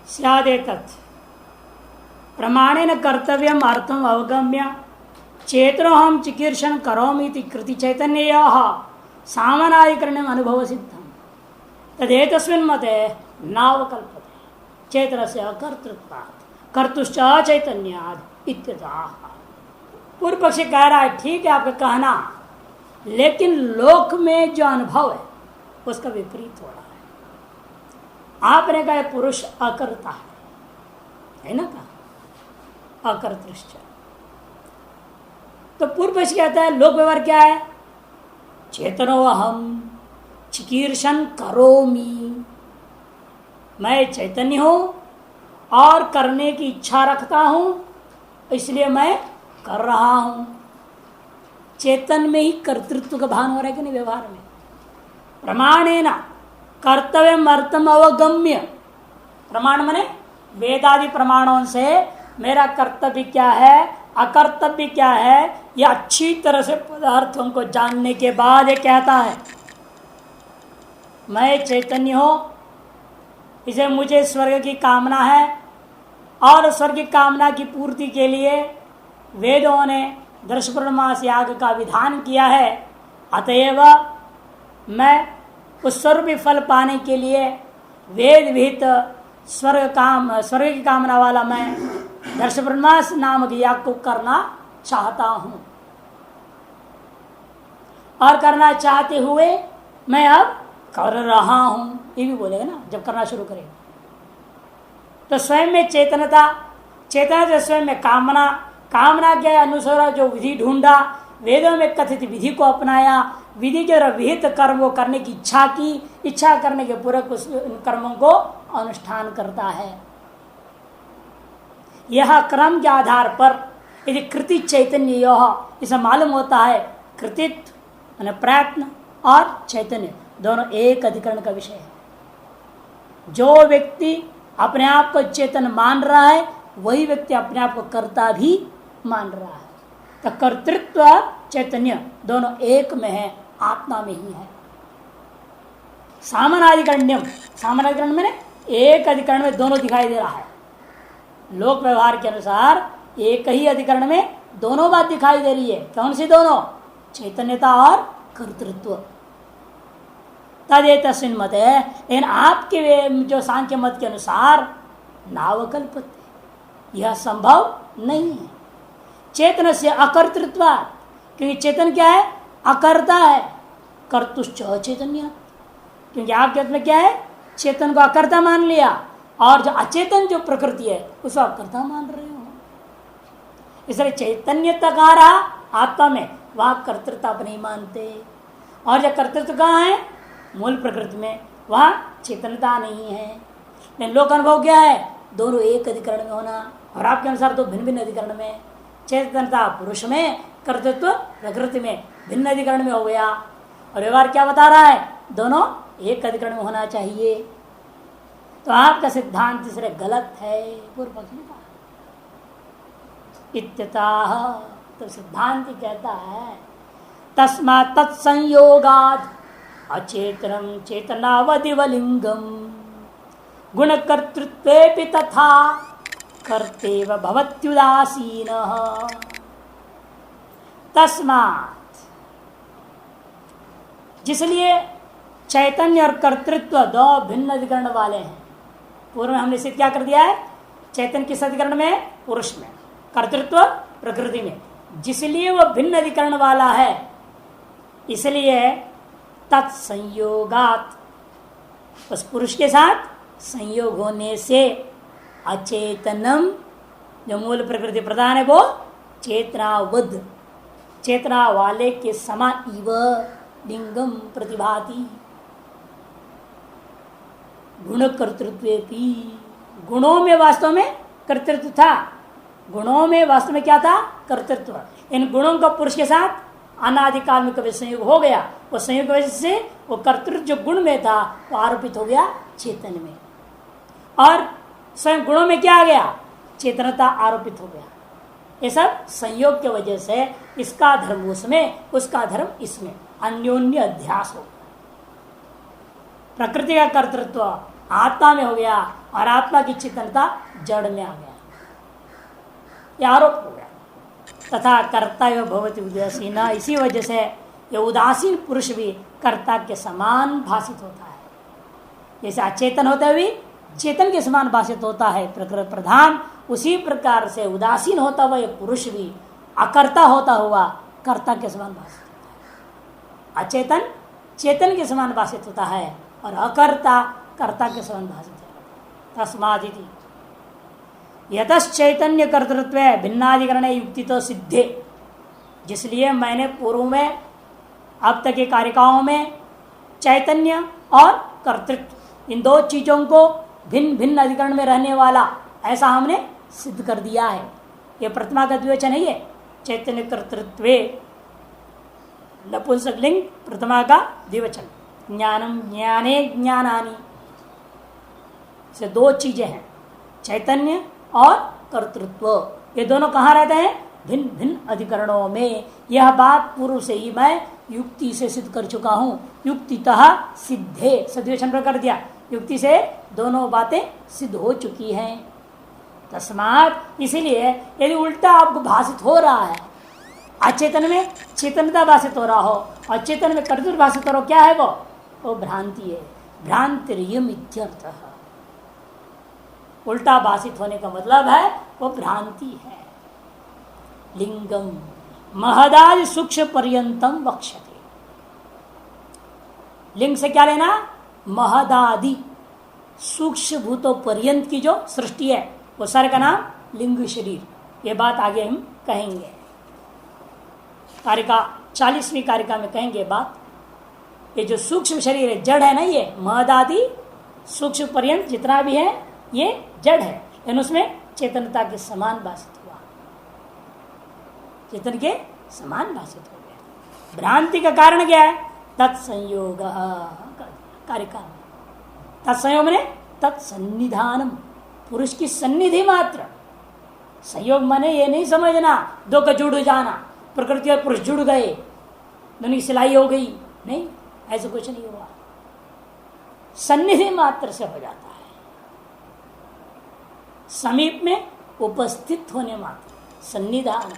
स्यादेतत् प्रमाणेन कर्तव्यम अर्थम अवगम्य चेतनो हम चिकीर्षण करोमि इति कृति चैतन्यः सामानाधिकरणम अनुभव सिद्धम तदेतस्मिन् मते नावकल्पते चेतनस्य अकर्तृत्वात् कर्तुश्च अचैतन्यात् इत्यतः। पूर्व पक्षी कह रहा है ठीक है आपका कहना, लेकिन लोक में जो अनुभव है उसका विपरीत हो रहा है। आपने कहा पुरुष अकर्ता है ना, कहा अकर्तृश्च। तो पूर्व पक्ष कहता है लोक व्यवहार क्या है, चेतनो अहम चिकीर्षण करोमि, मैं चैतन्य हूं और करने की इच्छा रखता हूं इसलिए मैं कर रहा हूं। चेतन में ही कर्तृत्व का भान हो रहा है कि नहीं व्यवहार में। प्रमाणेन कर्तव्यम अर्थम अवगम्य, प्रमाण माने वेदादि प्रमाणों से मेरा कर्तव्य क्या है अकर्तव्य क्या है यह अच्छी तरह से पदार्थों को जानने के बाद ये कहता है मैं चैतन्य हूं, इसे मुझे स्वर्ग की कामना है और स्वर्ग की कामना की पूर्ति के लिए वेदों ने दर्शपूर्णमास याग का विधान किया है, अतएव मैं उस स्वर्ग फल पाने के लिए वेद विहित स्वर्ग की कामना वाला मैं दर्शपूर्णमास नामक याग को करना चाहता हूं और करना चाहते हुए मैं अब कर रहा हूं। ये भी बोलेगा ना जब करना शुरू करेगा। तो स्वयं में चेतनता, चेतना से स्वयं में कामना, कामना के अनुसार जो विधि ढूंढा, वेदों में कथित विधि को अपनाया, विधि के विहित कर्म को करने की इच्छा की, इच्छा करने के पूर्वक उस कर्मों को अनुष्ठान करता है। यह क्रम के आधार पर यदि कृति चैतन्य यह इसे मालूम होता है कृतित्व प्रयत्न और चैतन्य दोनों एक अधिकरण का विषय है। जो व्यक्ति अपने आप को चेतन मान रहा है वही व्यक्ति अपने आप को कर्ता भी मान रहा है। तो कर्तृत्व और चैतन्य दोनों एक में है, आत्मा में ही है। सामानाधिकरण्यम, सामानाधिकरण में एक अधिकरण में दोनों दिखाई दे रहा है। लोक व्यवहार के अनुसार एक ही अधिकरण में दोनों बात दिखाई दे रही है। कौन सी दोनों? चैतन्यता और कर्तृत्व। तदेतस्मिन् मते, लेकिन आपके जो सांख्य मत के अनुसार नावकल्पते, यह संभव नहीं है। चेतन से अकर्तृत्व, क्योंकि चेतन क्या है? अकर्ता है। कर्तुश्च अचैतन्य, क्योंकि आपके मत में क्या है? चेतन को अकर्ता मान लिया और जो अचेतन जो प्रकृति है उसको अकर्ता मान रहे हो। इसलिए चैतन्यता कहाँ रहा? आत्मा में, वहां कर्तृत्व आप नहीं मानते। और जो कर्तृत्व कहाँ है? मूल प्रकृति में, वहां चेतनता नहीं है। लेकिन लोक अनुभव क्या है? दोनों एक अधिकरण में होना, और आपके अनुसार तो भिन्न भिन्न अधिकरण में। चेतनता पुरुष में, कर्तृत्व प्रकृति में, भिन्न अधिकरण में हो गया। और व्यवहार क्या बता रहा है? दोनों एक अधिकरण में होना चाहिए। तो आपका सिद्धांत इसलिए गलत है। पूर्व पक्ष ने कहा इत्यतः, तो सिद्धांत कहता है तस्मात् तत्संयोगात् अचेतनम चेतनावदिवलिंगम गुणकर्तृत्वेपि तथा कर्तेव भवत्युदासीनः। तस्मात्, जिसलिए चैतन्य और कर्तृत्व दो भिन्न अधिकरण वाले हैं। पूर्व में हमने सिद्ध क्या कर दिया है? चैतन्य किस अधिकरण में? पुरुष में। कर्तृत्व प्रकृति में। जिसलिए वह भिन्न अधिकरण वाला है, इसलिए तत्संयोगात, उस पुरुष के साथ संयोग होने से अचेतनम, जो मूल प्रकृति प्रधान है वो चेतनावद, चेतना वाले के समान इव लिंगम प्रतिभाति। गुण कर्तृत्व, गुणों में वास्तव में कर्तृत्व था। गुणों में वास्तव में क्या था? कर्तृत्व। इन गुणों का पुरुष के साथ अनादिकाल में कभी संयोग हो गया। वो संयोग की वजह से वो कर्तृत्व जो गुण में था वो आरोपित हो गया चेतन में, और स्वयं गुणों में क्या आ गया? चेतनता आरोपित हो गया। ये सब संयोग की वजह से इसका धर्म उसमें, उसका धर्म इसमें, अन्योन्य अध्यास हो। प्रकृति का कर्तृत्व आत्मा में हो गया और आत्मा की चेतनता जड़ में आ गया, यह आरोप हो गया। तथा कर्ता एवं भवति उदासीन, इसी वजह से ये उदासीन पुरुष भी कर्ता के समान भाषित होता है। जैसे अचेतन होते हुए चेतन के समान भाषित होता है प्रकृति प्रधान, उसी प्रकार से उदासीन होता हुआ यह पुरुष भी अकर्ता होता हुआ कर्ता के समान भाषित होता है। अचेतन चेतन के समान भाषित होता है और अकर्ता कर्ता के समान भाषित होता है। तस्मादिति यतश्चैतन्य कर्तृत्व भिन्नाधिकरण युक्ति तो सिद्धे, जिसलिए मैंने पूर्व में अब तक के कारिकाओं में चैतन्य और कर्तृत्व इन दो चीजों को भिन्न भिन्न अधिकरण में रहने वाला ऐसा हमने सिद्ध कर दिया है। यह प्रतिमा का द्विवचन है, ये चैतन्य कर्तृत्व नपुंसक लिंग प्रतिमा का द्विवचन, ज्ञानम ज्ञाने ज्ञानानि से दो चीजें हैं, चैतन्य और कर्तृत्व। ये दोनों कहाँ रहते हैं? भिन्न भिन्न अधिकरणों में। यह बात पूर्व से ही मैं युक्ति से सिद्ध कर चुका हूं। युक्तितः सिद्धे सद्विवचन पर कर दिया, युक्ति से दोनों बातें सिद्ध हो चुकी हैं। तस्मात् इसीलिए यदि उल्टा आपको भाषित हो रहा है, अचेतन में चेतनता भाषित हो रहा हो और चेतन में कर्तृत्व भाषित हो रहा हो, क्या है वो भ्रांति है। भ्रांतिर्यम इत्यर्थः, उल्टा भाषित होने का मतलब है वो भ्रांति है। लिंगम महदादि सूक्ष्म पर्यंतम वक्ष्यते, लिंग से क्या लेना? महदादि सूक्ष्म भूतों पर्यंत की जो सृष्टि है वो सारे का नाम लिंग शरीर। ये बात आगे हम कहेंगे, कारिका 40वीं कारिका में कहेंगे बात। ये जो सूक्ष्म शरीर है जड़ है ना, ये महदादि सूक्ष्म पर्यंत जितना भी है ये जड़ है, लेकिन उसमें चेतनता के समान भाषित हुआ, चेतन के समान भाषित हो गया। भ्रांति का कारण क्या है? तत्संयोग कारिका, तत्संयोग में तत्सन्निधानम, पुरुष की सन्निधि मात्र। संयोग माने ये नहीं समझना दो का जुड़ जाना, प्रकृति और पुरुष जुड़ गए, दोनों की सिलाई हो गई, नहीं, ऐसा कुछ नहीं हुआ। सन्निधि मात्र से हो जाता है, समीप में उपस्थित होने मात्र, सन्निधान।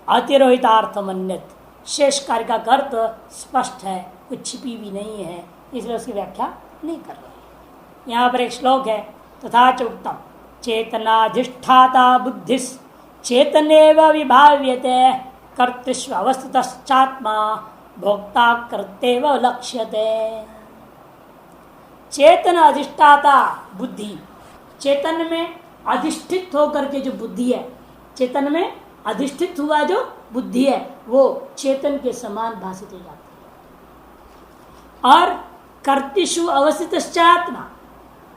अतिरोहितार्थमन्यत, शेष कार्य का अर्थ स्पष्ट है, कुछ छिपी भी नहीं है, इसलिए उसकी व्याख्या नहीं कर रहे। यहाँ पर एक श्लोक है, तथा च उत्तम चेतनाधिष्ठाता बुद्धिस चेतनेव विभाव्यते कर्तृष्व अवस्थितश्चात्मा भोक्ता कर्तेव लक्ष्यते। चेतन अधिष्ठाता बुद्धि, चेतन में अधिष्ठित होकर के जो बुद्धि है, चेतन में अधिष्ठित हुआ जो बुद्धि है वो चेतन के समान भाषित हो जाती है। और कर्तृषु अवस्थितश्चात्मा,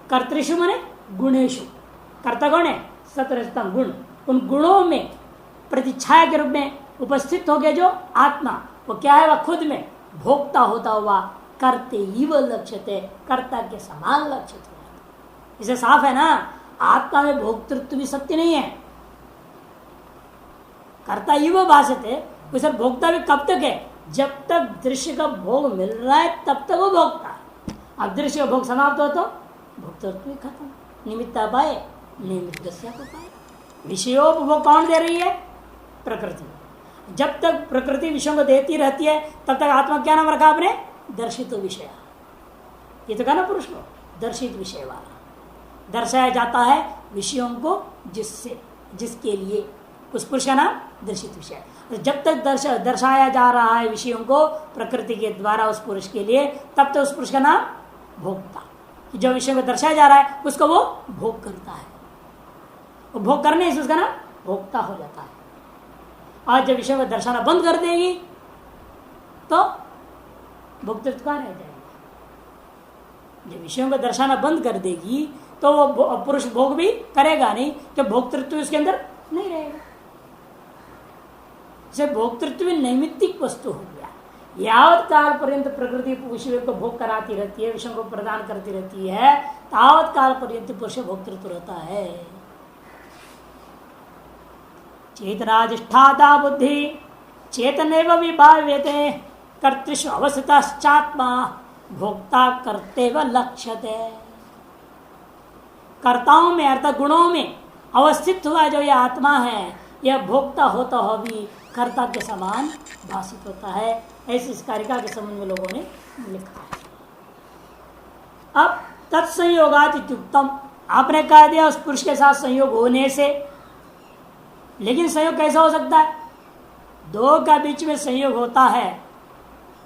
कर्तृषु माने गुणेशु, कर्ता कौन है? सतरजतम गुण, उन गुणों में प्रतिच्छाया के रूप में उपस्थित हो गया जो आत्मा, वो क्या है? वह खुद में भोक्ता होता हुआ करते ही वह लक्ष्यते, कर्ता के समान लक्षित हो। इसे साफ है ना, आत्मा में भोक्तृत्व भी सत्य नहीं है, कर्ता ही वह भाषित है। उसे भोक्ता भी कब तक है? जब तक दृश्य का भोग मिल रहा है तब तक वो भोक्ता है। अब दृश्य का भोग समाप्त हो तो भोक्तृत्व भी खत्म। निमित्ता पाए निमित्त पाए, विषयोपभोग कौन दे रही है? प्रकृति। जब तक प्रकृति विषयों को देती रहती है तब तक आत्मा क्या नाम रखा आपने? दर्शित विषय। ये तो कहा ना पुरुष को, दर्शित विषय वाला। दर्शाया जाता है विषयों को जिससे, जिसके लिए, उस पुरुष का नाम दर्शित विषय। जब तक दर्शाया जा रहा है विषयों को प्रकृति के द्वारा उस पुरुष के लिए, तब तक उस पुरुष का नाम भोक्ता। जो विषय को दर्शाया जा रहा है उसको वो भोग करता है, वो भोग करने से उसका नाम भोक्ता हो जाता है। और जब विषय को दर्शाना बंद कर देगी तो भोक्तृत्व कहाँ रह जाएगा? जब विषयों को दर्शाना बंद कर देगी तो वो पुरुष भोग भी करेगा नहीं, तो भोक्तृत्व उसके अंदर नहीं रहेगा। इसे भोक्तृत्व नैमित्तिक वस्तु हो गया। यावत काल पर्यंत प्रकृति विषय को भोग कराती रहती है, विषयों को प्रदान करती रहती है, तावत काल पर्यंत पुरुष भोक्तृत्व रहता है। चेतनाधिष्ठाता बुद्धि चेतनेव विभाव्यते कर्तृषु अवस्थितश्चात्मा भोक्ता करते व लक्ष्यते। कर्ताओं में अर्थात गुणों में अवस्थित हुआ जो यह आत्मा है, यह भोक्ता होता हो भी कर्ता के समान भाषित होता है। ऐसी इस कारिका के संबंध में लोगों ने लिखा है। अब तत्संयोगात इत्युक्तम, आपने कह दिया उस पुरुष के साथ संयोग होने से, लेकिन संयोग कैसा हो सकता है? दो का बीच में संयोग होता है।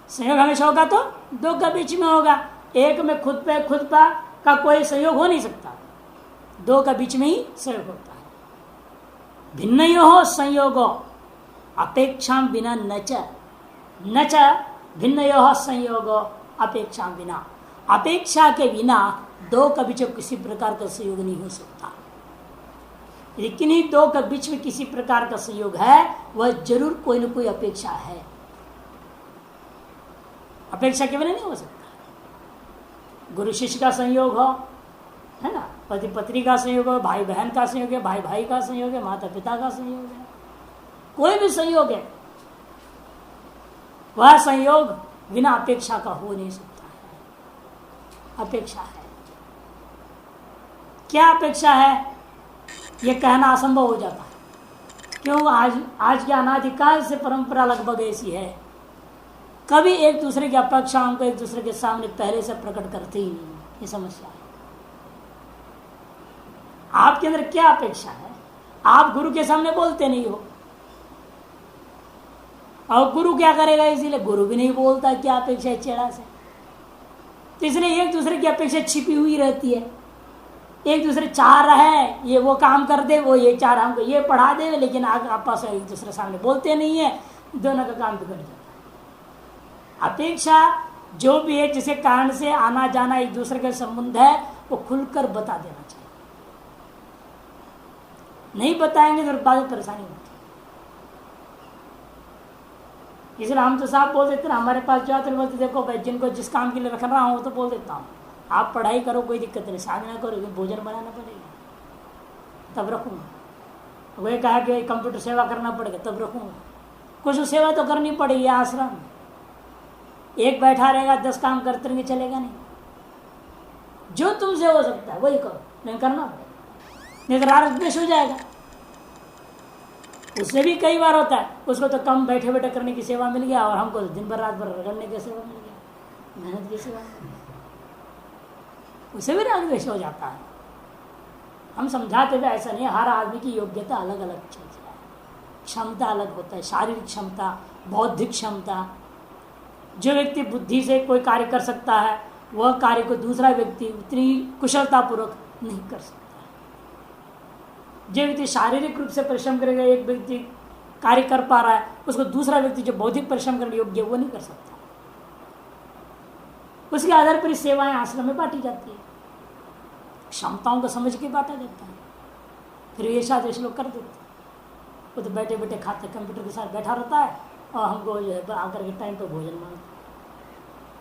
संयोग हमेशा होगा तो दो का बीच में होगा, एक में खुद पे का कोई संयोग हो नहीं सकता, दो का बीच में ही संयोग होता है। भिन्नयोः संयोगो अपेक्षा बिना न च भिन्नयोः संयोगो अपेक्षा बिना, अपेक्षा के बिना दो के बीच किसी प्रकार का संयोग नहीं हो सकता। लेकिन ही दो के बीच में किसी प्रकार का संयोग है, वह जरूर कोई ना कोई अपेक्षा है, अपेक्षा के बिना नहीं हो सकता। गुरु शिष्य का संयोग हो, है ना, पति पत्नी का संयोग हो, भाई बहन का संयोग है, भाई भाई का संयोग है, माता पिता का संयोग है, कोई भी संयोग है, वह संयोग बिना अपेक्षा का हो नहीं सकता है। अपेक्षा है, क्या अपेक्षा है यह कहना असंभव हो जाता है। क्यों? आज के अनादिकाल से परंपरा लगभग ऐसी है, कभी एक दूसरे की अपेक्षाओं को एक दूसरे के सामने पहले से प्रकट करते ही नहीं। ये समस्या है। आपके अंदर क्या अपेक्षा है? आप गुरु के सामने बोलते नहीं हो, और गुरु क्या करेगा? इसीलिए गुरु भी नहीं बोलता क्या अपेक्षा है चेड़ा से। तो इसलिए एक दूसरे की अपेक्षा छिपी हुई रहती है। एक दूसरे चाह रहा है ये वो काम कर दे, वो ये चाह रहा हमको ये पढ़ा दे, लेकिन आपस में एक दूसरे सामने बोलते नहीं है, दोनों का काम बिगड़ जाता है। अपेक्षा जो भी है, जिसे कारण से आना जाना एक दूसरे का संबंध है, वो खुलकर बता देना चाहिए। नहीं बताएंगे तो बाद में परेशानी होती है। इसलिए हम तो साफ बोल देते ना, हमारे पास जो आते बोलते देखो भाई, जिनको जिस काम के लिए रख रहा हूँ तो बोल देता हूँ, आप पढ़ाई करो कोई दिक्कत नहीं, साधना करो, भोजन बनाना पड़ेगा तब रखूँगा। वही कहा कि कंप्यूटर सेवा करना पड़ेगा तब रखूँगा। कुछ सेवा तो करनी पड़ेगी। आश्रम एक बैठा रहेगा 10 काम करते रहेंगे, चलेगा नहीं। जो तुमसे हो सकता है वही करो, नहीं करना पड़ेगा, नहीं तो राग द्वेष हो जाएगा। उससे भी कई बार होता है, उसको तो कम बैठे बैठे करने की सेवा मिल गया, और हमको दिन भर रात भर रगड़ने की सेवा मिल गया, मेहनत की सेवा मिल गया, उसे भी राग द्वेष हो जाता है। हम समझाते हुए ऐसा नहीं, हर आदमी की योग्यता अलग अलग चीज है, क्षमता अलग होता है, शारीरिक क्षमता, बौद्धिक क्षमता। जो व्यक्ति बुद्धि से कोई कार्य कर सकता है, वह कार्य को दूसरा व्यक्ति उतनी कुशलतापूर्वक नहीं कर सकता। जो व्यक्ति शारीरिक रूप से परिश्रम करेगा, एक व्यक्ति कार्य कर पा रहा है, उसको दूसरा व्यक्ति जो बौद्धिक परिश्रम करने योग्य वो नहीं कर सकता। उसके आधार पर सेवाएं आश्रम में बांटी जाती है, क्षमताओं को समझ के बांटा जाता है। फिर ये शादी लोग कर देते हैं, वो तो बैठे बैठे खाते, कंप्यूटर के साथ बैठा रहता है, और हमको जो है आकर के टाइम पर भोजन मांगता है।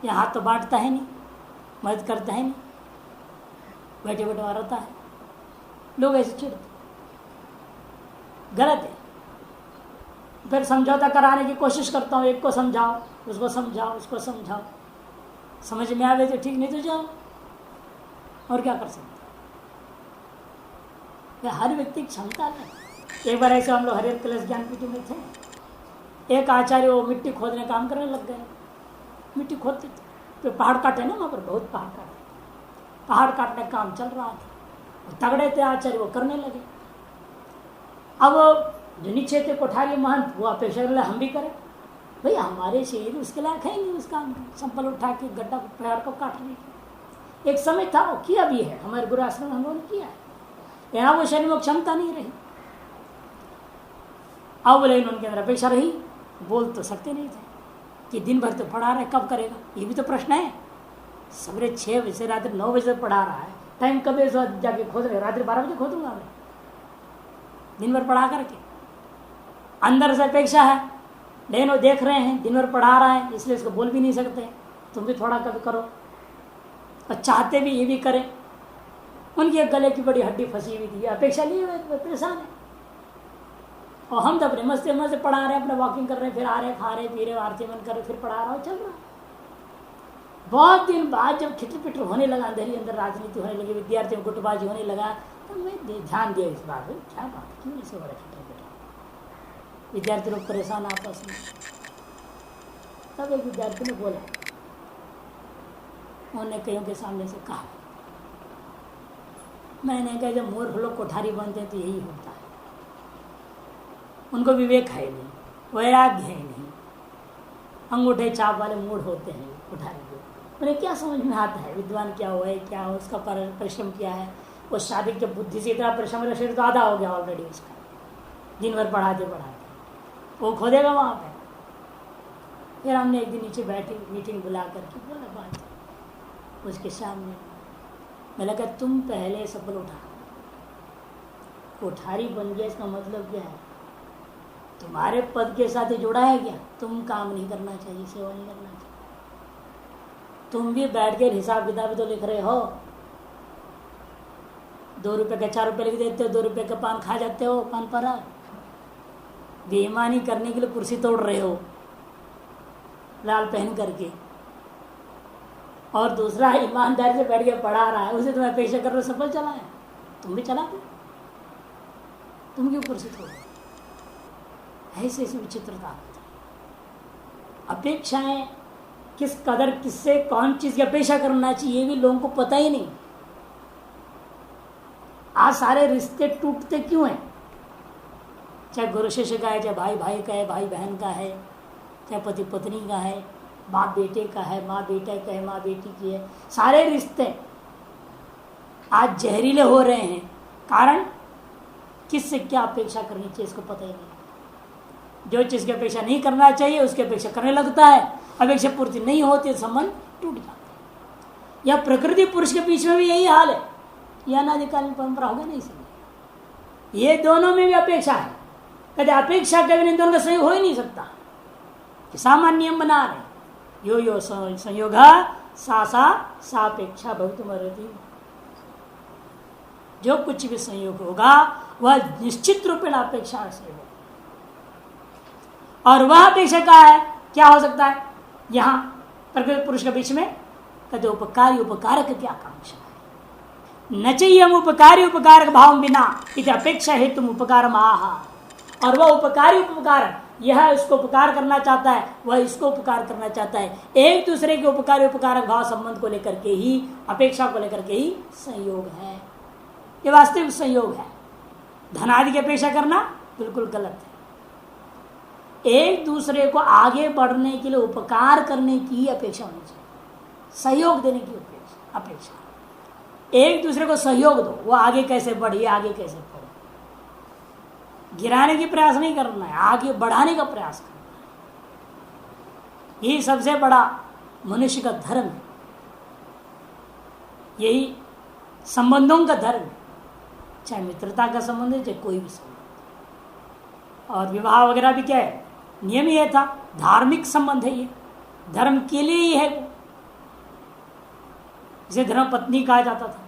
ये हाथ तो बांटता है नहीं, मदद करता है नहीं, बैठे बैठे वहाँ रहता है। लोग ऐसे चिढ़ते, गलत है। फिर समझौता कराने की कोशिश करता हूँ, एक को समझाओ, उसको समझाओ, उसको समझाओ, समझ में आवे तो ठीक, नहीं तो जाओ, और क्या कर सकते। हर व्यक्ति की क्षमता है। एक बार ऐसे हम लोग हरिहर कलश ज्ञानपीठ में थे, एक आचार्य वो मिट्टी खोदने काम करने लग गए। मिट्टी खोदते थे, तो पहाड़ काटे ना, वहाँ पर बहुत पहाड़ काटे, पहाड़ काटने का काम चल रहा था, तगड़े थे आचार्य, वो करने लगे। अब जो नीचे थे कोठारी महंत, वो अपेक्षा कर हम भी करें, भाई हमारे शरीर उसके लायक है नहीं उस काम, संपल उठा के गड्ढा पैर को काटने की। एक समय था वो किया भी है, हमारे गुरु आश्रम में हम लोगों ने किया है, यहाँ वो शरीर में क्षमता नहीं रही। अब बोले उनके अंदर अपेक्षा रही, बोल तो सकते नहीं थे कि दिन भर तो पढ़ा रहा है, कब करेगा, ये भी तो प्रश्न है। सवेरे 6 बजे से रात्रि 9 बजे तक पढ़ा रहा है, टाइम कब जाके खोद रहे, रात्रि 12 बजे खोदूंगा मैं, दिन भर पढ़ा करके। अंदर से अपेक्षा है, लेकिन वो देख रहे हैं दिन भर पढ़ा रहा है, इसलिए इसको बोल भी नहीं सकते, तुम भी थोड़ा कभी करो, और चाहते भी ये भी करें। उनकी एक गले की बड़ी हड्डी फंसी हुई थी, अपेक्षा लिए हुए परेशान है, और हम तो अपने मस्ते मस्ते पढ़ा रहे हैं, अपने वॉकिंग कर रहे हैं, फिर आ रहे, खा रहे, पी रहे, आरती मन कर रहे, फिर पढ़ा रहा हो, चल रहा। बहुत दिन बाद जब खिटर पिटर होने लगा, अंधेरी अंदर राजनीति होने लगी, विद्यार्थियों को गुटबाजी होने लगा, तो मैं ध्यान दिया इस बात में, क्या बात है, क्यों ऐसे हो रहा है खिटर पिटर, विद्यार्थी लोग परेशान आपस में। तब एक विद्यार्थी ने बोला, उन्होंने कईयों के सामने से कहा, मैंने कहा जब मूर्ख लोग कोठारी बनते हैं तो यही होता है, उनको विवेक है नहीं, वैराग्य है नहीं, अंगूठे छाप वाले मूड होते हैं कोठारी को, उन्हें क्या समझ में आता है विद्वान क्या हुआ है, क्या हो, उसका परिश्रम क्या है, वो शादी के बुद्धि से इतना परिश्रम, शरीर तो आधा हो गया ऑलरेडी उसका, दिन भर पढ़ाते वो खोदेगा वहाँ पे। फिर हमने एक दिन नीचे बैठी मीटिंग बुला करके बोला बात उसके सामने, मैं लगा तुम पहले सफल उठा, कोठारी बन गया इसका मतलब क्या है, तुम्हारे पद के साथ ही जुड़ा है क्या, तुम काम नहीं करना चाहिए, सेवा नहीं करना चाहिए, तुम भी बैठ के हिसाब किताब तो लिख रहे हो, 2 रुपए का 4 रुपए लिख देते हो, 2 रुपए का पान खा जाते हो, पान पर बेईमानी करने के लिए कुर्सी तोड़ रहे हो लाल पहन करके, और दूसरा ईमानदारी से बैठ के पढ़ा रहा है, उसे तुम्हें अपेक्षा कर रहे हो सफल चला है, तुम भी चला दो, तुम क्यों कुर्सी तोड़, ऐसे ऐसी विचित्रता होती है। अपेक्षाएं किस कदर, किससे कौन चीज की अपेक्षा करना चाहिए ये भी लोगों को पता ही नहीं। आज सारे रिश्ते टूटते क्यों हैं, चाहे गुरु शिष्य का है, चाहे भाई भाई का है, भाई बहन का है, चाहे पति पत्नी का है, बाप बेटे का है, माँ बेटे का है, माँ बेटी की है, सारे रिश्ते आज जहरीले हो रहे हैं। कारण किससे क्या अपेक्षा करनी चाहिए इसको पता ही नहीं। जो चीज की अपेक्षा नहीं करना चाहिए उसकी अपेक्षा करने लगता है, अपेक्षा पूर्ति नहीं होती, संबंध टूट जाता है। या प्रकृति पुरुष के बीच में भी यही हाल है, यह अनादिकालीन परंपरा होगा नहीं, इसलिए ये दोनों में भी अपेक्षा है। कहते अपेक्षा कभी नहीं, दोनों का संयोग हो ही नहीं सकता। सामान्य नियम बना रहे, यो यो संयोग सा सापेक्षा भवितुमर्हति, जो कुछ भी संयोग होगा वह निश्चित रूप में अपेक्षा से होगा। और वह अपेक्षा का है, क्या हो सकता है, यहां प्रकृति पुरुष के बीच में कहते उपकारी उपकारक की आकांक्षा है, न चाहिए हम उपकारी उपकारक भाव बिना इति अपेक्षा है तुम उपकार आहा। और वह उपकारी उपकारक, यह इसको उपकार करना चाहता है, वह इसको उपकार करना चाहता है, एक दूसरे के उपकारी उपकारक भाव संबंध को लेकर के ही, अपेक्षा को लेकर के ही संयोग है। ये वास्तविक संयोग है। धनादि की अपेक्षा करना बिल्कुल गलत है। एक दूसरे को आगे बढ़ने के लिए उपकार करने की अपेक्षा होनी चाहिए, सहयोग देने की अपेक्षा। एक दूसरे को सहयोग दो, वो आगे कैसे बढ़े, आगे कैसे बढ़े, गिराने की प्रयास नहीं करना है, आगे बढ़ाने का प्रयास करना है। यही सबसे बड़ा मनुष्य का धर्म है, यही संबंधों का धर्म है, चाहे मित्रता का संबंध है, चाहे कोई भी संबंध। और विवाह वगैरह भी क्या है, नियम ये था, धार्मिक संबंध है, ये धर्म के लिए ही है। जिसे धर्म पत्नी कहा जाता था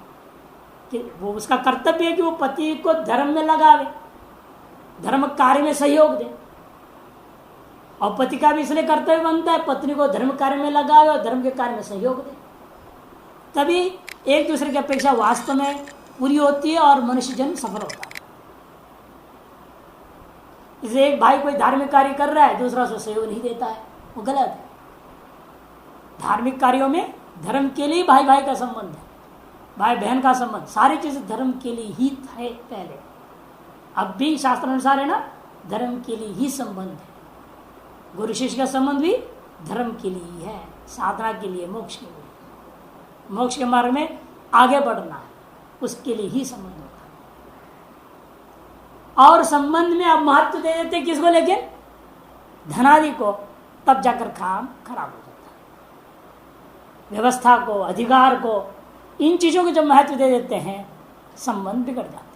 कि वो उसका कर्तव्य है कि वो पति को धर्म में लगावे, धर्म कार्य में सहयोग दे। और पति का भी इसलिए कर्तव्य बनता है पत्नी को धर्म कार्य में लगावे और धर्म के कार्य में सहयोग दे, तभी एक दूसरे की अपेक्षा वास्तव में पूरी होती है और मनुष्य जन्म सफल होता है। इसे एक भाई कोई धार्मिक कार्य कर रहा है, दूसरा उसको सहयोग नहीं देता है, वो गलत है। धार्मिक कार्यों में धर्म के लिए भाई भाई का संबंध है, भाई बहन का संबंध, सारी चीजें धर्म के लिए ही है पहले, अब भी शास्त्र अनुसार है ना, धर्म के लिए ही संबंध है। गुरु शिष्य का संबंध भी धर्म के लिए ही है, साधना के लिए, मोक्ष के लिए, मोक्ष के मार्ग में आगे बढ़ना है, उसके लिए ही संबंध होता है। और संबंध में अब महत्व दे देते किसको, लेकिन धनादि को, तब जाकर काम खराब हो जाता है। व्यवस्था को, अधिकार को, इन चीजों को जब महत्व दे देते हैं, संबंध बिगड़ जाते हैं।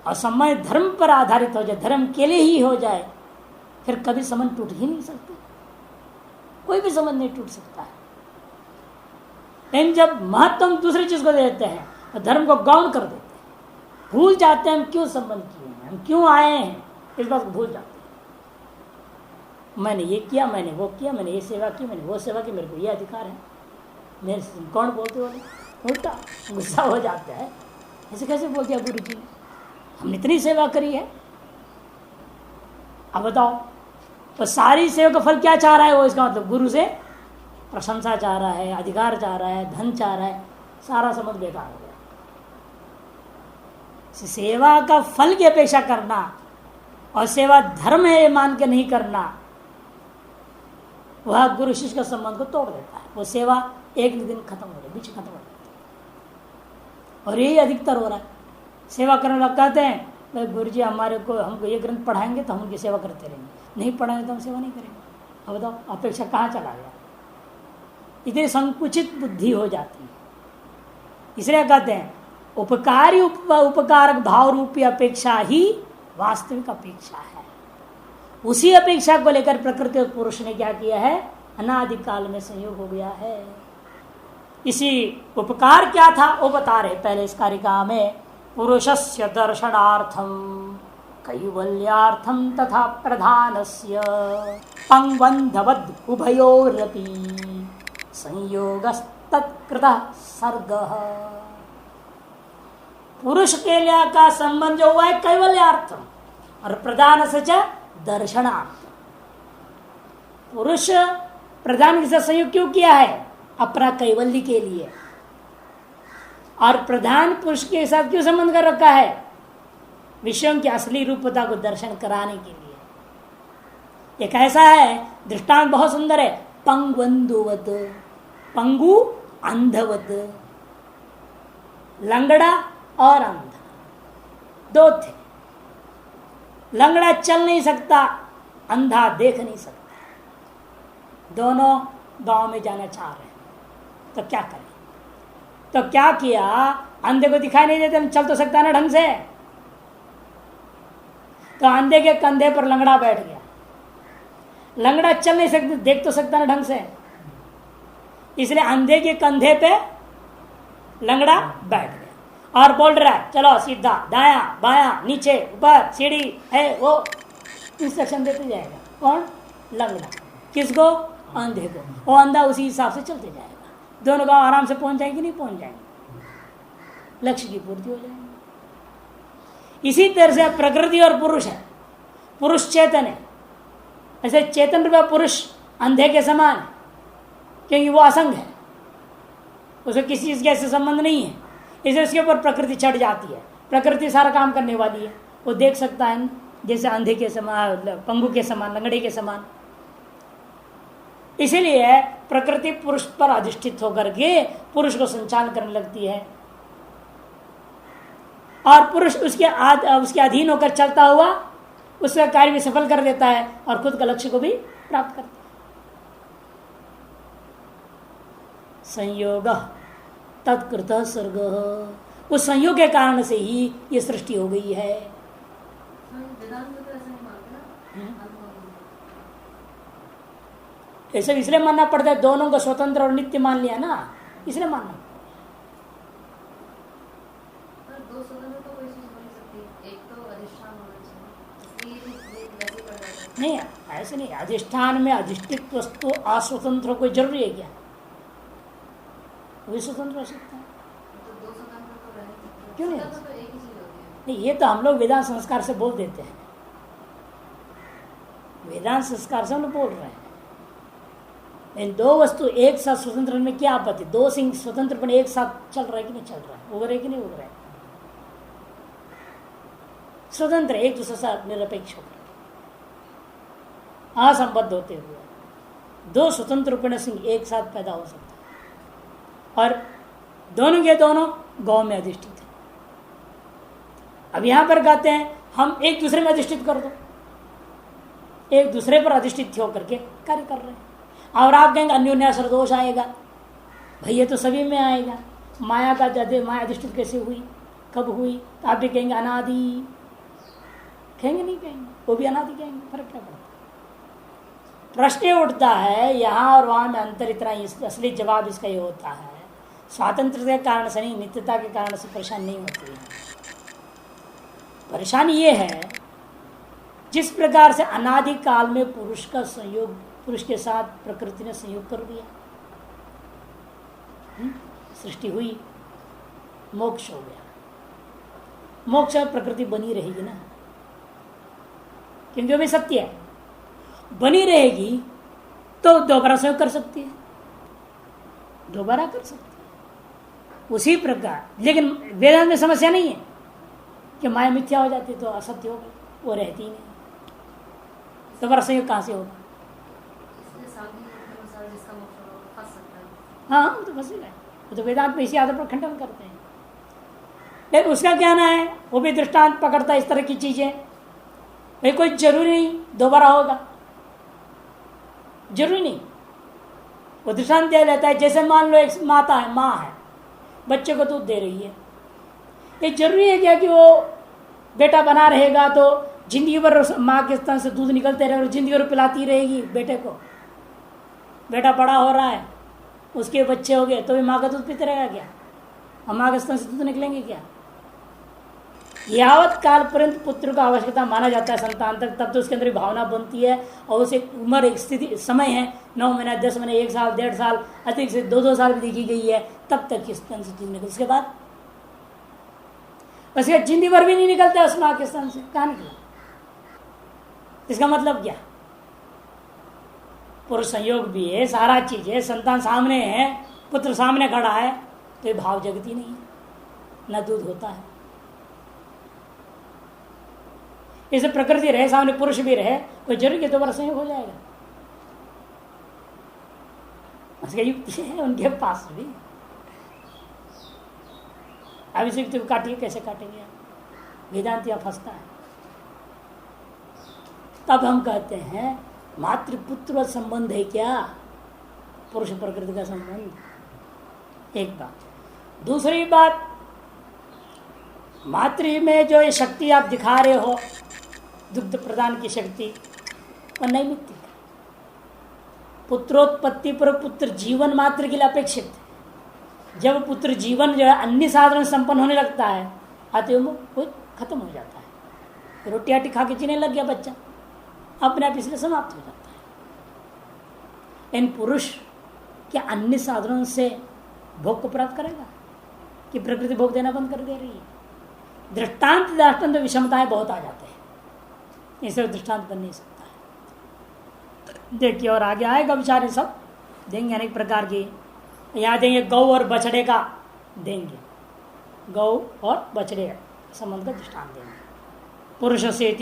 और संबंध धर्म पर आधारित हो जाए, धर्म के लिए ही हो जाए, फिर कभी संबंध टूट ही नहीं सकते, कोई भी संबंध नहीं टूट सकता है। लेकिन जब महत्व हम दूसरी चीज को दे देते हैं तो धर्म को गौण कर देते हैं, भूल जाते हैं हम क्यों संबंध किए हैं, हम क्यों आए हैं, इस बात को भूल जाते हैं। मैंने ये किया, मैंने वो किया, मैंने ये सेवा की, मैंने वो सेवा की, मेरे को ये अधिकार है। मेरे से कौन बोलते बोले, उल्टा गुस्सा हो जाता है, ऐसे कैसे बोल दिया गुरु जी ने, हमने इतनी सेवा करी है। अब बताओ, तो सारी सेवा का फल क्या चाह रहा है वो, इसका मतलब गुरु से प्रशंसा चाह रहा है, अधिकार चाह रहा है, धन चाह रहा है, सारा समझ बेकार हो गया। सेवा का फल की अपेक्षा करना और सेवा धर्म है मान के नहीं करना, वह गुरु शिष्य का संबंध को तोड़ देता है। वो सेवा एक दिन खत्म हो जाए, बीच खत्म हो जाती है। और यही अधिकतर हो रहा है। सेवा करने वाले कहते हैं भाई गुरु जी हमारे को, हमको ये ग्रंथ पढ़ाएंगे तो हम उनकी सेवा करते रहेंगे, नहीं पढ़ाएंगे तो हम सेवा नहीं करेंगे। अब बताओ अपेक्षा कहाँ चला गया, इतनी संकुचित बुद्धि हो जाती है। इसलिए कहते हैं उपकारी उपकारक भाव रूपी अपेक्षा ही वास्तविक अपेक्षा है। उसी अपेक्षा को लेकर प्रकृति और पुरुष ने क्या किया है, अनादिकाल में संयोग हो गया है। इसी उपकार क्या था वो बता रहे पहले इस कारिका में, पुरुषस्य दर्शनार्थम कैवल्यार्थम तथा प्रधानस्य पंगबंधवद उभयोरपि संयोगस्तत्कृतः सर्गः। पुरुष के लिए का संबंध जो हुआ है कैवल्यार्थम और प्रधान से दर्शनार्थम। पुरुष प्रधान के साथ संयोग क्यों किया है, अपना कैवल्य के लिए। और प्रधान पुरुष के साथ क्यों संबंध कर रखा है, विषयों की असली रूपता को दर्शन कराने के लिए। एक ऐसा है दृष्टांत बहुत सुंदर है, पंगबंधुवत, पंगु अंधवत, लंगड़ा और अंधा दो थे। लंगड़ा चल नहीं सकता, अंधा देख नहीं सकता, दोनों गांव में जाना चाह रहे हैं, तो क्या करें। तो क्या किया, अंधे को दिखाई नहीं देते, चल तो सकता ना ढंग से, तो अंधे के कंधे पर लंगड़ा बैठ गया। लंगड़ा चल नहीं सकता, देख तो सकता ना ढंग से, इसलिए अंधे के कंधे पे लंगड़ा बैठ गया और बोल रहा है चलो सीधा, दाया बाया, नीचे ऊपर, सीढ़ी है, वो इंस्ट्रक्शन देते जाएगा। कौन, लंगड़ा। किसको, अंधे को। वो अंधा उसी हिसाब से चलते जाएगा, दोनों गांव आराम से पहुंच जाएंगे, नहीं पहुंच जाएंगे, लक्ष्य की पूर्ति हो जाएगी। इसी तरह से प्रकृति और पुरुष है, पुरुष चेतन है, ऐसे चेतन रूप पुरुष अंधे के समान है, क्योंकि वो असंग है, उसे किसी चीज के ऐसे संबंध नहीं है, इसलिए उसके ऊपर प्रकृति चढ़ जाती है। प्रकृति सारा काम करने वाली है, वो देख सकता है जैसे अंधे के समान, पंगु के समान, लंगड़े के समान। इसीलिए प्रकृति पुरुष पर अधिष्ठित होकर के पुरुष को संचालन करने लगती है और पुरुष उसके अधीन होकर चलता हुआ उसका कार्य भी सफल कर देता है और खुद का लक्ष्य को भी प्राप्त करता है। संयोग तत्कृत सर्ग, उस संयोग के कारण से ही ये सृष्टि हो गई है। ऐसे इसलिए मानना पड़ता है, दोनों को स्वतंत्र और नित्य मान लिया ना, इसलिए मानना। दो स्वतंत्र तो कोई चीज हो नहीं सकती, एक तो अधिष्ठान होना चाहिए। नहीं ऐसे नहीं, अधिष्ठान में अधिष्ठित वस्तु अस्वतंत्र कोई जरूरी है क्या, वही स्वतंत्र हो सकता है। तो दो स्वतंत्र तो रह नहीं सकते, क्यों नहीं, तो एक ही चीज होती है। नहीं ये तो हम लोग वेदांत संस्कार से बोल देते हैं, वेदांत संस्कार से हम लोग बोल रहे हैं। इन दो वस्तु एक साथ स्वतंत्र में क्या आपत्ति, दो सिंह स्वतंत्रपने एक साथ चल रहा है कि नहीं चल रहा है, उड़ रहे कि नहीं उड़ रहे, स्वतंत्र एक दूसरे से निरपेक्ष होकर असंबद्ध होते हुए दो स्वतंत्र रूपेण सिंह एक साथ पैदा हो सकते हैं और दोनों के दोनों गांव में अधिष्ठित है। अब यहां पर कहते हैं हम एक दूसरे में अधिष्ठित कर दो, एक दूसरे पर अधिष्ठित होकर के कार्य कर रहे हैं। और आप कहेंगे अन्योन्याश्रय दोष आएगा, भैया तो सभी में आएगा, माया का माया अधिष्ठित कैसे हुई, कब हुई, तो आप भी कहेंगे अनादि, कहेंगे नहीं कहेंगे, वो भी अनादि कहेंगे, फर्क क्या पड़ता है। प्रश्न उठता है यहाँ और वहां में अंतर इतना, असली जवाब इसका ये होता है स्वातंत्र के कारण से नहीं, नित्यता के कारण से परेशानी नहीं होती है। परेशानी ये है जिस प्रकार से अनादि काल में पुरुष का संयोग, पुरुष के साथ प्रकृति ने संयोग कर दिया, सृष्टि हुई, मोक्ष हो गया। मोक्ष प्रकृति बनी रहेगी ना, क्योंकि वो भी सत्य है, बनी रहेगी तो दोबारा संयोग कर सकती है, दोबारा कर सकती है उसी प्रकार। लेकिन वेदांत में समस्या नहीं है कि माया मिथ्या हो जाती तो असत्य हो गई, वो रहती ही नहीं, दोबारा संयोग कहां से होगा? हाँ वो तो फंसेगा, वो तो वेदांत में इसी आधार पर खंडन करते हैं। लेकिन उसका कहना है, वो भी दृष्टांत पकड़ता है इस तरह की चीजें, भाई कोई जरूरी नहीं दोबारा होगा, जरूरी नहीं। वो दृष्टांत दे लेता है, जैसे मान लो एक माता है, माँ है, बच्चे को दूध दे रही है, ये जरूरी है क्या कि वो बेटा बना रहेगा तो जिंदगी भर माँ के स्तन से दूध निकलते रहेगा और जिंदगी भर पिलाती रहेगी बेटे को? बेटा बड़ा हो रहा है, उसके बच्चे हो गए तो भी माँ का दूध पीते रहेगा क्या? और माँ के स्तन से दूध निकलेंगे क्या? यावत काल पर्यंत पुत्र का आवश्यकता माना जाता है संतान तक, तब तो उसके अंदर भावना बनती है और उसे उम्र एक स्थिति समय है, 9 महीना 10 महीने 1 साल 1.5 साल अधिक से 2-2 साल भी देखी गई है, तब तक के स्तन से दूध निकल, उसके बाद उसके जिंदगी भर भी नहीं निकलता उस माँ के स्तन से, कहाँ निकला? इसका मतलब क्या? पुरुष संयोग भी है, सारा चीज है, संतान सामने है, पुत्र सामने खड़ा है, तो ये भाव जगती नहीं है, न दूध होता है। इसे प्रकृति रहे, सामने पुरुष भी रहे, कोई जरूरी दोबारा संयोग हो जाएगा? उसका युक्ति है उनके पास भी। अब इस युक्ति को काटिए, कैसे काटेंगे? वेदांत या फंसता है। तब हम कहते हैं मातृपुत्र संबंध है क्या? पुरुष प्रकृति का संबंध, एक बात। दूसरी बात, मातृ में जो ये शक्ति आप दिखा रहे हो, दुग्ध प्रदान की शक्ति, वो नैमित्तिक है। पुत्रोत्पत्ति पर पुत्र जीवन मात्र के लिए अपेक्षित है। जब पुत्र जीवन जो है अन्य साधन संपन्न होने लगता है, आते वो खत्म हो जाता है। रोटी आटी खा के जीने लग गया बच्चा, अपने आप इसलिए समाप्त हो जाता है। लेकिन पुरुष क्या अन्य साधनों से भोग को प्राप्त करेगा कि प्रकृति भोग देना बंद कर दे रही है? दृष्टांत विषमताएं बहुत आ जाते हैं, इसे दृष्टांत बन नहीं सकता है। देखिए और आगे आएगा विचार, सब देंगे अनेक प्रकार की। यहाँ देंगे गौ और बछड़े का देंगे, गौ और बछड़े संबंध का दृष्टांत देंगे। पुरुष से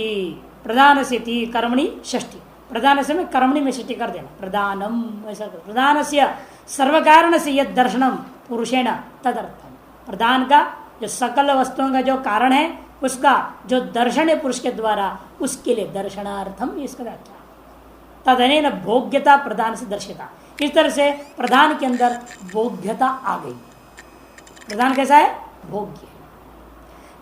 प्रधान से कर्मणि षष्ठी, प्रधान से में कर्मणि में षष्ठी कर देना, प्रधानम ऐसा कर। प्रधान से सर्व कारण से यद दर्शनम पुरुषेण तदर्थम, प्रधान का जो सकल वस्तुओं का जो कारण है उसका जो दर्शन है पुरुष के द्वारा, उसके लिए दर्शनार्थम इसका व्याख्या। तदनेन भोग्यता प्रधान से दर्शिता, इस तरह से प्रधान के अंदर भोग्यता आ गई। प्रधान कैसा है? भोग्य।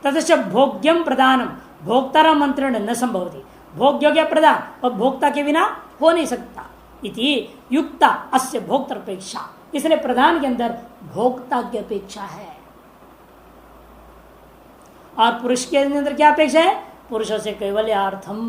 तदश्च भोग्यम प्रधानम भोक्तारा मंत्रण न संभवती, भोग्य गया प्रधान और भोक्ता के बिना हो नहीं सकता। इति युक्ता अस्य भोक्तर अपेक्षा, इसलिए प्रधान के अंदर भोक्ता की अपेक्षा है। और पुरुष के अंदर क्या अपेक्षा है? पुरुषों से कैवल्यार्थम,